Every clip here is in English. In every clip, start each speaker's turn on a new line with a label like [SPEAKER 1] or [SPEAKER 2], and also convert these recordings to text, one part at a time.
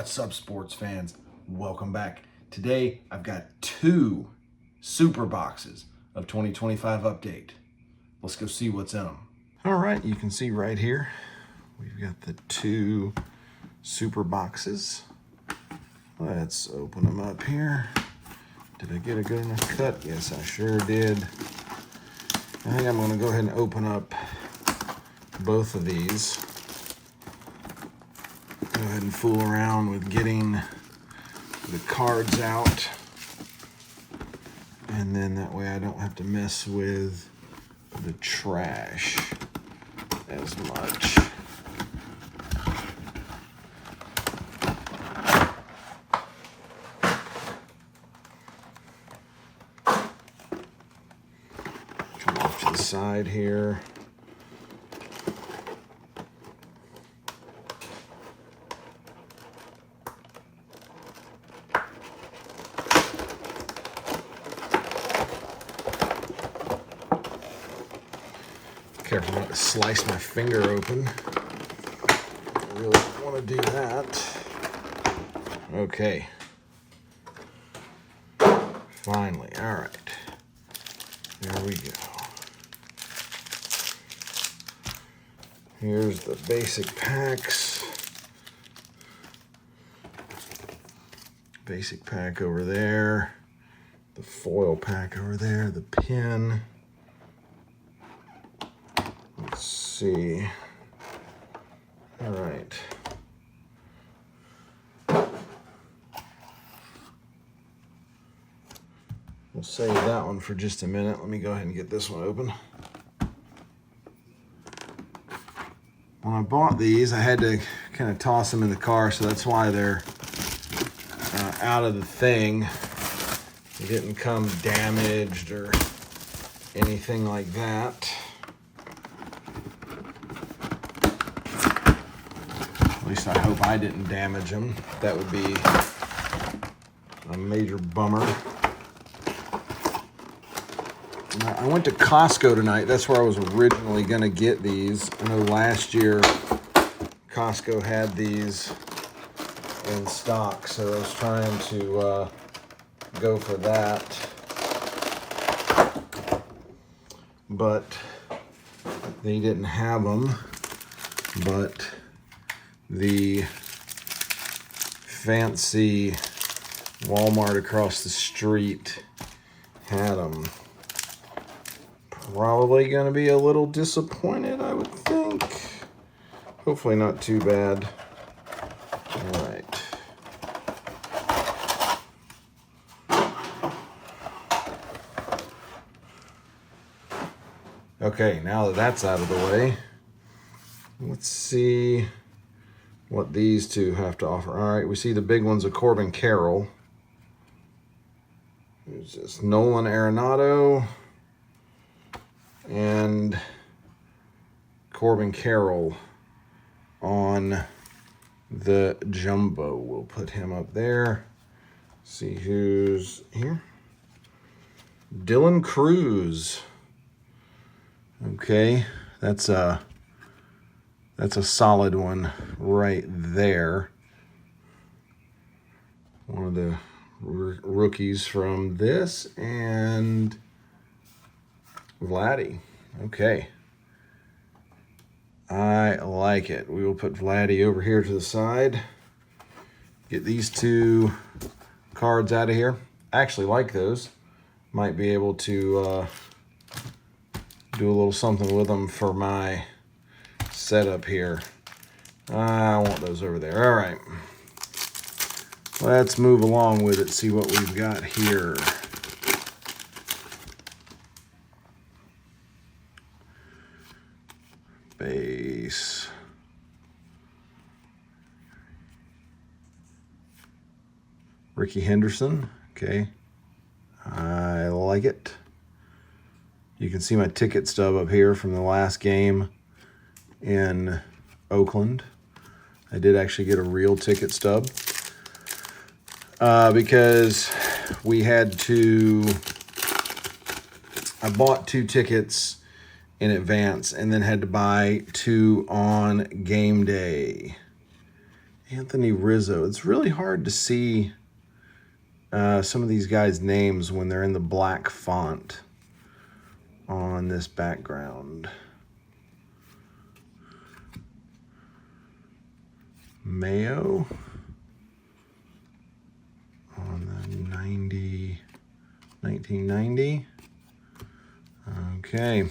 [SPEAKER 1] What's up, sports fans? Welcome back. Today, I've got 2 super boxes of 2025 update. Let's go see what's in them. All right, you can see right here, we've got the 2 super boxes. Let's open them up here. Did I get a good enough cut? Yes, I sure did. I think I'm gonna go ahead and open up both of these. Go ahead and fool around with getting the cards out, and then that way I don't have to mess with the trash as much. Come off to the side here. Careful not to slice my finger open. I really don't want to do that. Okay. Finally, all right. There we go. Here's the basic packs. Basic pack over there. The foil pack over there. The pin. Let's see. All right. We'll save that one for just a minute. Let me go ahead and get this one open. When I bought these, I had to kind of toss them in the car, so that's why they're out of the thing. They didn't come damaged or anything like that. At least I hope I didn't damage them. That would be a major bummer. I went to Costco tonight. That's where I was originally going to get these. I know last year Costco had these in stock, so I was trying to go for that. But they didn't have them. But the fancy Walmart across the street had them. Probably going to be a little disappointed, I would think. Hopefully not too bad. All right. Okay, now that that's out of the way, let's see what these two have to offer. All right, we see the big one's a Corbin Carroll. There's this Nolan Arenado and Corbin Carroll on the jumbo. We'll put him up there. See who's here. Dylan Cruz. Okay, that's a solid one right there. One of the rookies from this, and Vladdy. Okay. I like it. We will put Vladdy over here to the side. Get these 2 cards out of here. I actually like those. Might be able to do a little something with them for my setup here. I want those over there. All right. Let's move along with it, see what we've got here. Base. Ricky Henderson. Okay. I like it. You can see my ticket stub up here from the last game in Oakland. I did actually get a real ticket stub because we had to, I bought 2 tickets in advance and then had to buy 2 on game day. Anthony Rizzo. It's really hard to see some of these guys' names when they're in the black font on this background. Mayo on the 1990. Okay.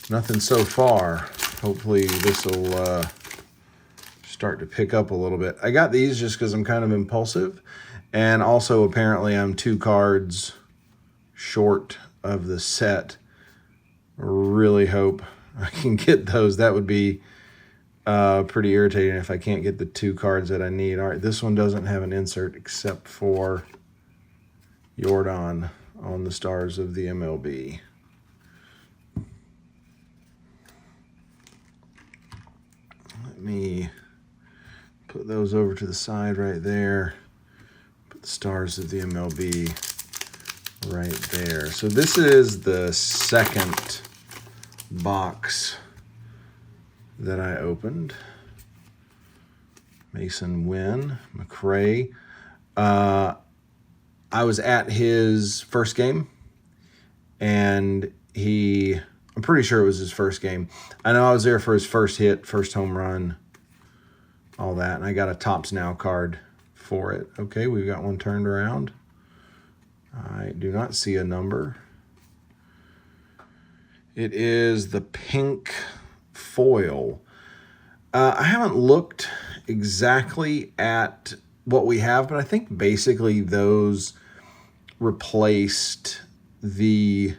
[SPEAKER 1] Nothing so far. Hopefully this will start to pick up a little bit. I got these just because I'm kind of impulsive. And also apparently I'm 2 cards short of the set. Really hope I can get those. That would be pretty irritating if I can't get the 2 cards that I need. All right, this one doesn't have an insert except for Jordan on the Stars of the MLB. Let me put those over to the side right there. Put the Stars of the MLB right there. So this is the second box that I opened. Mason Wynn, McRae. I was at his first game, and I'm pretty sure it was his first game. I know I was there for his first hit, first home run, all that, and I got a Topps Now card for it. Okay, we've got one turned around. I do not see a number. It is the pink foil. I haven't looked exactly at what we have, but I think basically those replaced the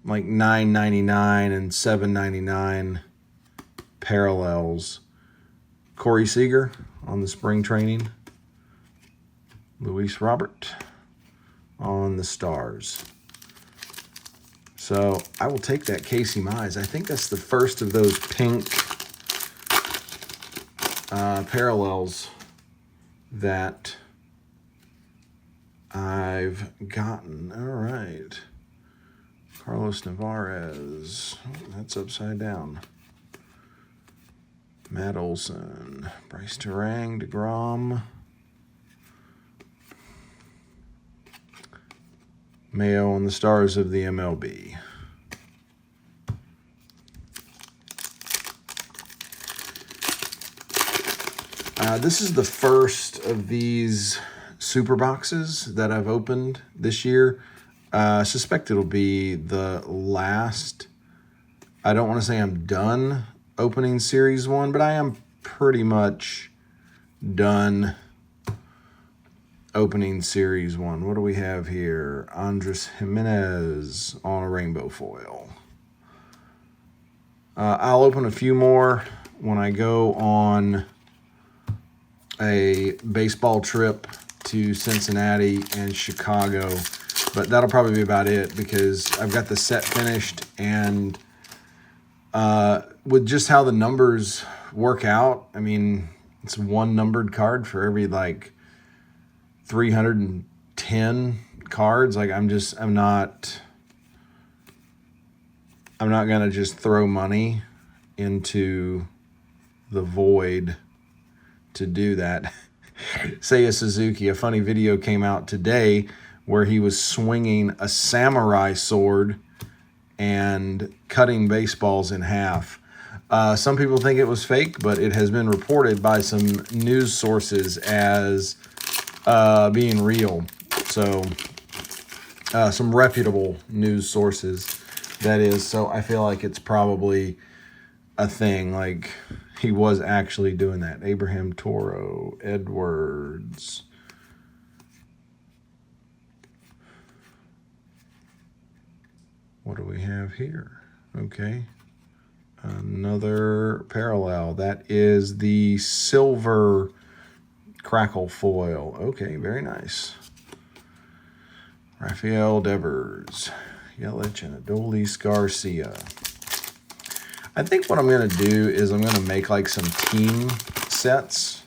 [SPEAKER 1] like $9.99 and $7.99 parallels. Corey Seager on the spring training. Luis Robert on the Stars. So I will take that Casey Mize. I think that's the first of those pink parallels that I've gotten. All right. Carlos Nevarez. Oh, that's upside down. Matt Olson. Bryce Terang, DeGrom. Mayo on the Stars of the MLB. This is the first of these super boxes that I've opened this year. I suspect it'll be the last. I don't want to say I'm done opening Series 1, but I am pretty much done opening Series 1. What do we have here? Andres Jimenez on a rainbow foil. I'll open a few more when I go on a baseball trip to Cincinnati and Chicago, but that'll probably be about it because I've got the set finished, and with just how the numbers work out, I mean, it's one numbered card for every like 310 cards. Like I'm not gonna just throw money into the void to do that. Seiya Suzuki, a funny video came out today where he was swinging a samurai sword and cutting baseballs in half. Some people think it was fake, but it has been reported by some news sources as being real. So some reputable news sources, that is. So I feel like it's probably a thing. Like he was actually doing that. Abraham Toro, Edwards. What do we have here? Okay. Another parallel. That is the silver crackle foil. Okay, very nice. Rafael Devers, Yelich, and Adolis Garcia. I think what I'm going to do is I'm going to make like some team sets,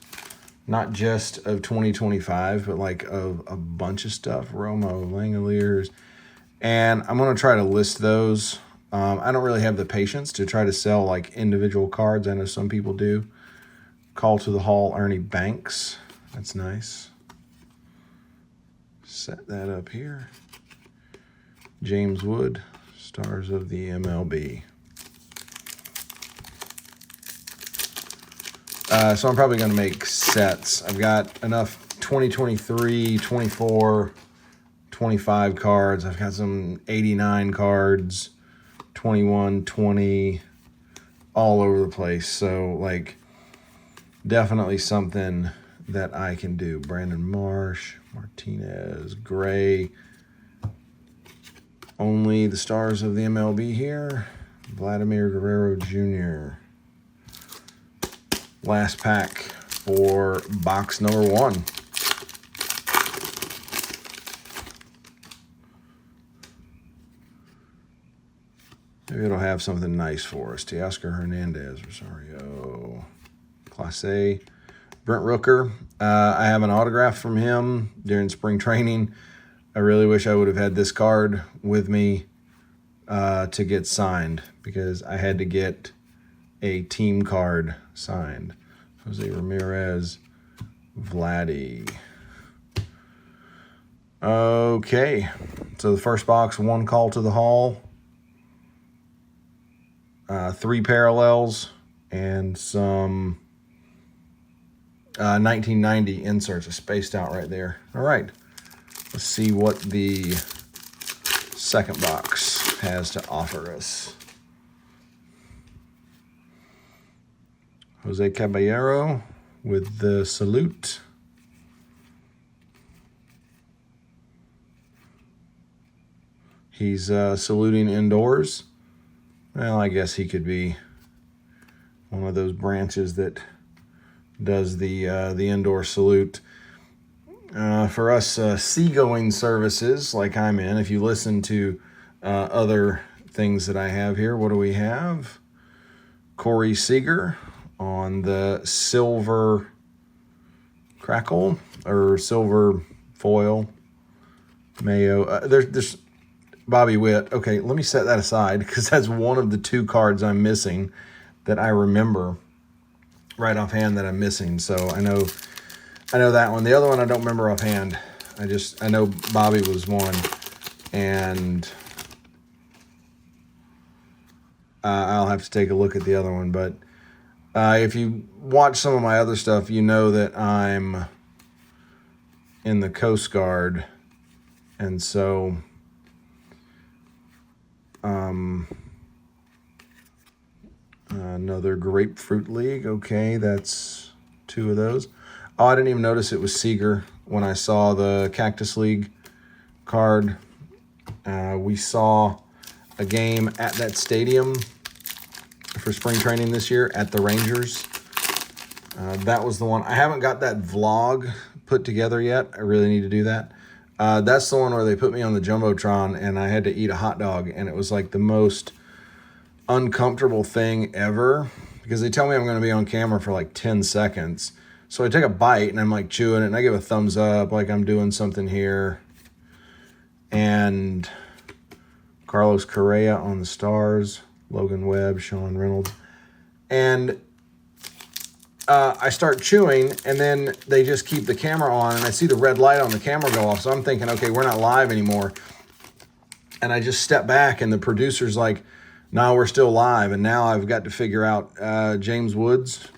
[SPEAKER 1] not just of 2025, but like of a bunch of stuff. Romo, Langoliers. And I'm going to try to list those. I don't really have the patience to try to sell like individual cards. I know some people do. Call to the Hall, Ernie Banks. That's nice. Set that up here. James Wood, Stars of the MLB. So I'm probably going to make sets. I've got enough 2023, 24, 25 cards. I've got some 89 cards, 21, 20, all over the place. So, like, definitely something that I can do. Brandon Marsh, Martinez, Gray. Only the Stars of the MLB here. Vladimir Guerrero Jr. Last pack for box number 1. Maybe it'll have something nice for us. Teoscar Hernandez, Rosario, Class A. Brent Rooker. I have an autograph from him during spring training. I really wish I would have had this card with me to get signed, because I had to get a team card signed. Jose Ramirez, Vladdy. Okay, so the first box, 1 Call to the Hall, 3 parallels, and some 1990 inserts are spaced out right there. All right, let's see what the second box has to offer us. Jose Caballero with the salute. He's saluting indoors. Well, I guess he could be one of those branches that does the indoor salute. For us seagoing services like I'm in, if you listen to other things that I have here, what do we have? Corey Seager on the silver crackle or silver foil. Mayo. There's Bobby Witt. Okay, let me set that aside, because that's one of the 2 cards I'm missing that I remember right offhand that I'm missing. So I know that one. The other one I don't remember offhand. I know Bobby was one, and I'll have to take a look at the other one. But if you watch some of my other stuff, you know that I'm in the Coast Guard, and so another Grapefruit League. Okay, that's 2 of those. Oh, I didn't even notice it was Seager when I saw the Cactus League card. We saw a game at that stadium for spring training this year at the Rangers. That was the one. I haven't got that vlog put together yet. I really need to do that. That's the one where they put me on the Jumbotron and I had to eat a hot dog, and it was like the most uncomfortable thing ever, because they tell me I'm going to be on camera for like 10 seconds. So I take a bite and I'm like chewing it, and I give a thumbs up like I'm doing something here. And Carlos Correa on the Stars, Logan Webb, Sean Reynolds. And I start chewing, and then they just keep the camera on, and I see the red light on the camera go off. So I'm thinking, okay, we're not live anymore. And I just step back, and the producer's like, no, we're still live. And now I've got to figure out James Woods,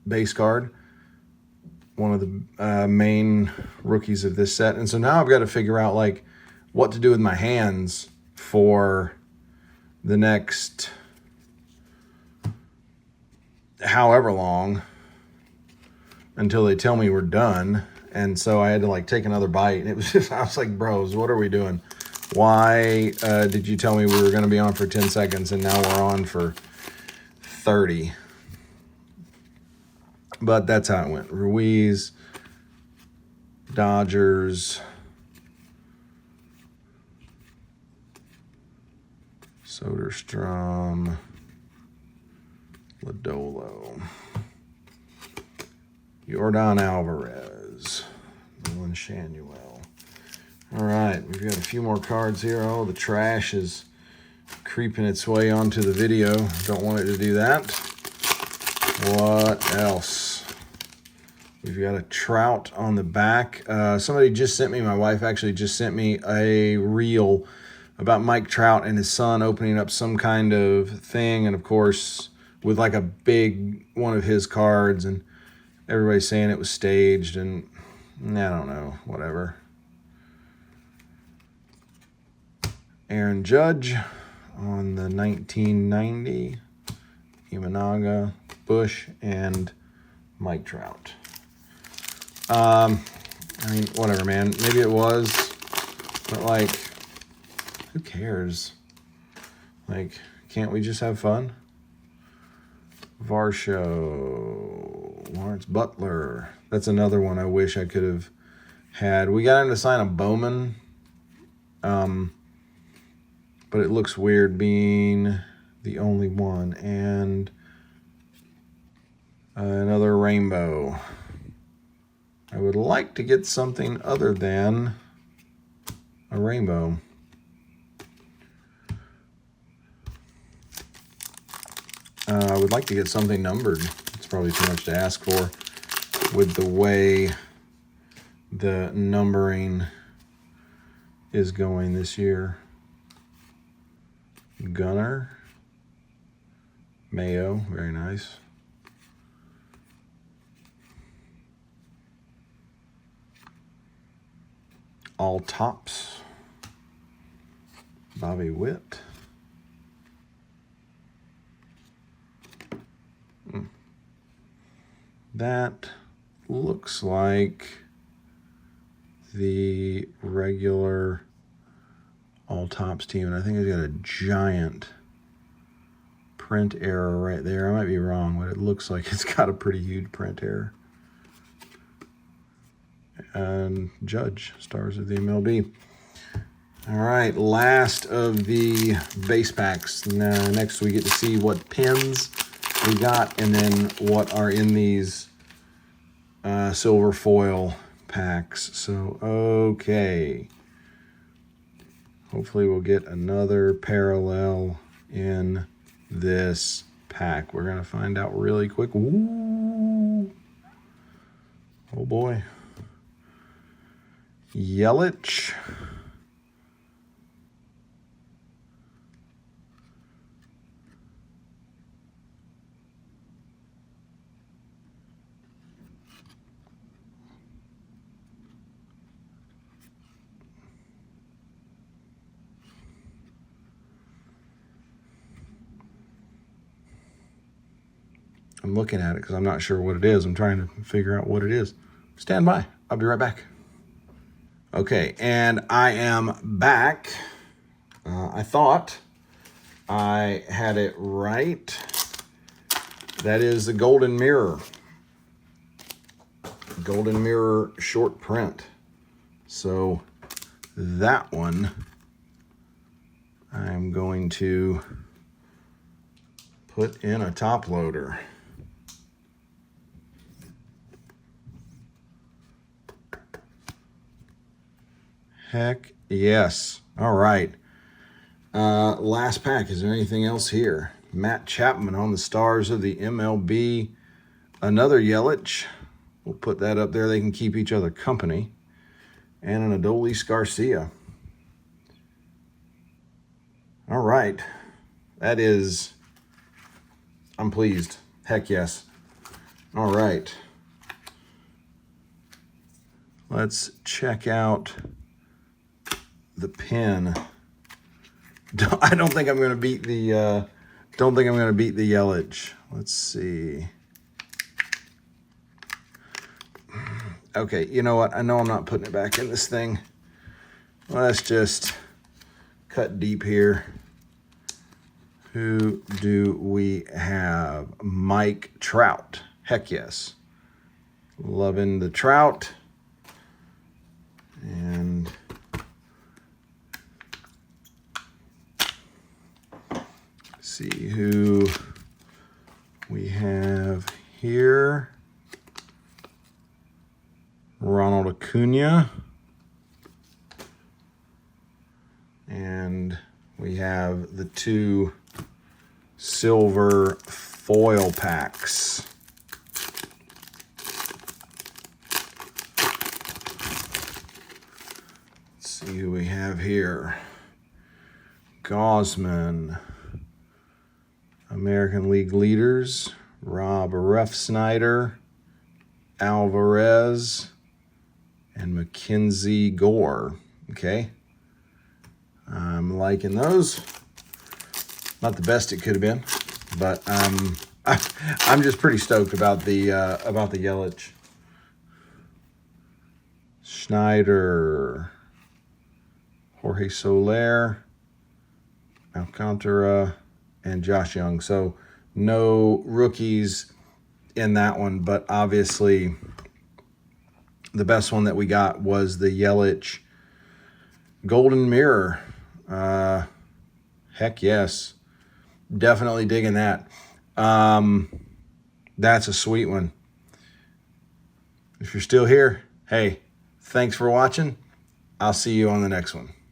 [SPEAKER 1] base card, one of the main rookies of this set. And so now I've got to figure out like what to do with my hands for the next however long until they tell me we're done. And so I had to like take another bite, and it was just, I was like, bros, what are we doing? Why did you tell me we were going to be on for 10 seconds and now we're on for 30? But that's how it went. Ruiz, Dodgers, Soderstrom, Lodolo, Yordan Alvarez, Nolan Shanuel. All right, we've got a few more cards here. Oh, the trash is creeping its way onto the video. Don't want it to do that. What else? We've got a Trout on the back. Somebody just sent me, my wife actually just sent me a reel about Mike Trout and his son opening up some kind of thing. And of course, with like a big one of his cards, and everybody's saying it was staged, and I don't know, whatever. Aaron Judge on the 1990, Imanaga, Bush, and Mike Trout. I mean, whatever, man. Maybe it was, but like, who cares? Like, can't we just have fun? Varsho, Lawrence Butler. That's another one I wish I could have had. We got him to sign a Bowman, but it looks weird being the only one. And another rainbow. I would like to get something other than a rainbow. I would like to get something numbered. It's probably too much to ask for with the way the numbering is going this year. Gunner. Mayo, very nice. All tops. Bobby Witt. That looks like the regular all tops team, and I think it's got a giant print error right there. I might be wrong, but it looks like it's got a pretty huge print error. And Judge, stars of the MLB. All right, last of the base packs. Now, next we get to see what pins we got, and then what are in these silver foil packs. So, okay. Hopefully we'll get another parallel in this pack. We're going to find out really quick. Ooh. Oh, boy. Yelich. I'm looking at it because I'm not sure what it is. I'm trying to figure out what it is. Stand by. I'll be right back. Okay, and I am back. I thought I had it right. That is the Golden Mirror. Golden Mirror short print. So that one I'm going to put in a top loader. Heck yes. All right. Last pack. Is there anything else here? Matt Chapman on the stars of the MLB. Another Yelich. We'll put that up there. They can keep each other company. And an Adolis Garcia. All right. That is... I'm pleased. Heck yes. All right. Let's check out the pin. I don't think I'm going to beat the Yelich. Let's see. Okay, you know what? I know I'm not putting it back in this thing. Let's just cut deep here. Who do we have? Mike Trout. Heck yes. Loving the Trout. And see who we have here. Ronald Acuna. And we have the two silver foil packs. see who we have here. Gausman, American League leaders, Rob Refsnyder, Alvarez, and Mackenzie Gore. Okay, I'm liking those. Not the best it could have been, but I'm just pretty stoked about the Yelich. Schneider, Jorge Soler, Alcantara, and Josh Young. So no rookies in that one, but obviously the best one that we got was the Yelich Golden Mirror. Heck yes. Definitely digging that. That's a sweet one. If you're still here, hey, thanks for watching. I'll see you on the next one.